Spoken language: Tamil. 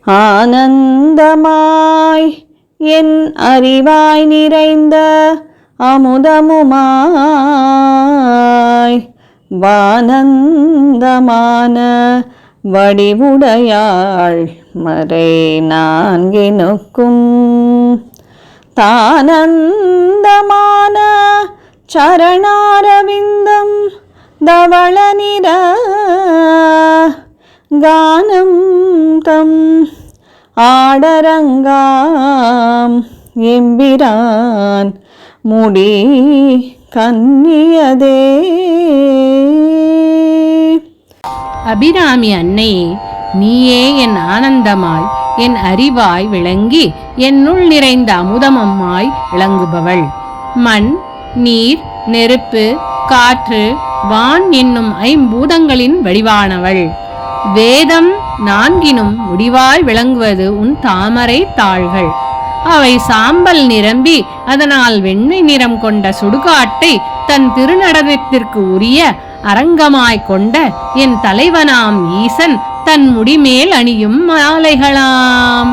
ஆனந்தமாய் என் அறிவாய் நிறைந்த அமுதமுமாய் வானந்தமான வடிவுடையாள் மறை நான்கினுக்கும் தானந்தமான சரணாரவிந்தம் தவள நிற கானம் தம் ஆடரங்காம் எம்பிரான் முடி கன்னியதே. அபிராமி அன்னையே, நீயே என் ஆனந்தமாய் என் அறிவாய் விளங்கி என்னுள் நிறைந்த அமுதமம்மாய் விளங்குபவள். மண், நீர், நெருப்பு, காற்று, வான் என்னும் ஐம்பூதங்களின் வடிவானவள். வேதம் நான்கினும் முடிவாய் விளங்குவது உன் தாமரை தாள்கள். அவை சாம்பல் நிரம்பி அதனால் வெண்மை நிறம் கொண்ட சுடுகாட்டை தன் திருநடனத்திற்கு உரிய அரங்கமாய் கொண்ட என் தலைவனாம் ஈசன் தன் முடிமேல் அணியும் மாலைகளாம்.